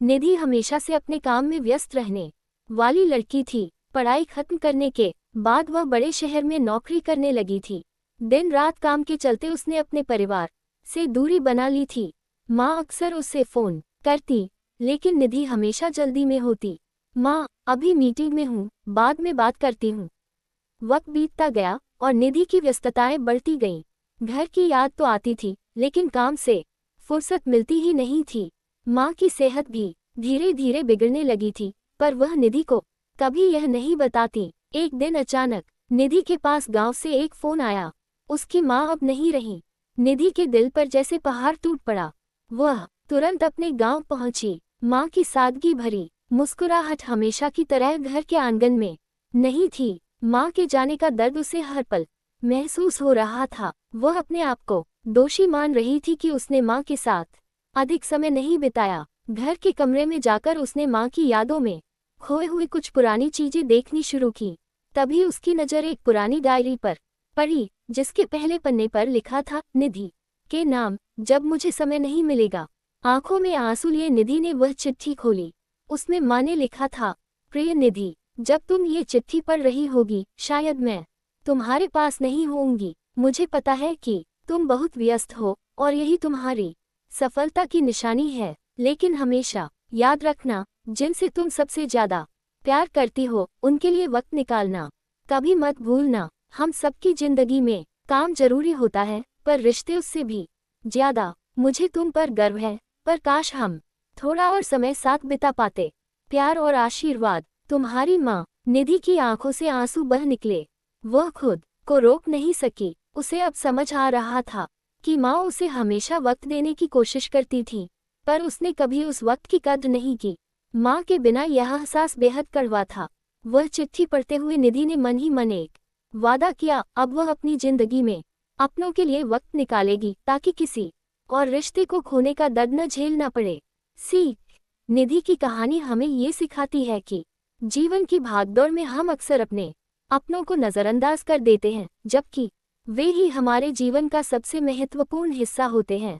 निधि हमेशा से अपने काम में व्यस्त रहने वाली लड़की थी। पढ़ाई खत्म करने के बाद वह बड़े शहर में नौकरी करने लगी थी। दिन रात काम के चलते उसने अपने परिवार से दूरी बना ली थी। माँ अक्सर उससे फोन करती, लेकिन निधि हमेशा जल्दी में होती। माँ, अभी मीटिंग में हूँ, बाद में बात करती हूँ। वक्त बीतता गया और निधि की व्यस्तताएं बढ़ती गईं। घर की याद तो आती थी, लेकिन काम से फुर्सत मिलती ही नहीं थी। माँ की सेहत भी धीरे धीरे बिगड़ने लगी थी, पर वह निधि को कभी यह नहीं बताती। एक दिन अचानक निधि के पास गांव से एक फोन आया। उसकी माँ अब नहीं रही। निधि के दिल पर जैसे पहाड़ टूट पड़ा। वह तुरंत अपने गांव पहुंची। माँ की सादगी भरी मुस्कुराहट हमेशा की तरह घर के आंगन में नहीं थी। माँ के जाने का दर्द उसे हर पल महसूस हो रहा था। वह अपने आप को दोषी मान रही थी कि उसने माँ के साथ अधिक समय नहीं बिताया। घर के कमरे में जाकर उसने माँ की यादों में खोए हुए कुछ पुरानी चीजें देखनी शुरू की। तभी उसकी नज़र एक पुरानी डायरी पर पड़ी, जिसके पहले पन्ने पर लिखा था, निधि के नाम, जब मुझे समय नहीं मिलेगा। आंखों में आंसू लिए निधि ने वह चिट्ठी खोली। उसमें माँ ने लिखा था, प्रिय निधि, जब तुम ये चिट्ठी पढ़ रही होगी, शायद मैं तुम्हारे पास नहीं होऊंगी। मुझे पता है कि तुम बहुत व्यस्त हो और यही तुम्हारी सफलता की निशानी है, लेकिन हमेशा याद रखना, जिनसे तुम सबसे ज्यादा प्यार करती हो, उनके लिए वक्त निकालना कभी मत भूलना। हम सबकी जिंदगी में काम जरूरी होता है, पर रिश्ते उससे भी ज्यादा। मुझे तुम पर गर्व है, पर काश हम थोड़ा और समय साथ बिता पाते। प्यार और आशीर्वाद, तुम्हारी माँ। निधि की आंखों से आंसू बह निकले। वह खुद को रोक नहीं सकी। उसे अब समझ आ रहा था कि माँ उसे हमेशा वक्त देने की कोशिश करती थी, पर उसने कभी उस वक्त की कद्र नहीं की। माँ के बिना यह एहसास बेहद कड़वा था। वह चिट्ठी पढ़ते हुए निधि ने मन ही मन एक वादा किया, अब वह अपनी जिंदगी में अपनों के लिए वक्त निकालेगी, ताकि किसी और रिश्ते को खोने का दर्द न झेलना पड़े। सीख, निधि की कहानी हमें ये सिखाती है कि जीवन की भागदौड़ में हम अक्सर अपने अपनों को नज़रअंदाज कर देते हैं, जबकि वे ही हमारे जीवन का सबसे महत्वपूर्ण हिस्सा होते हैं।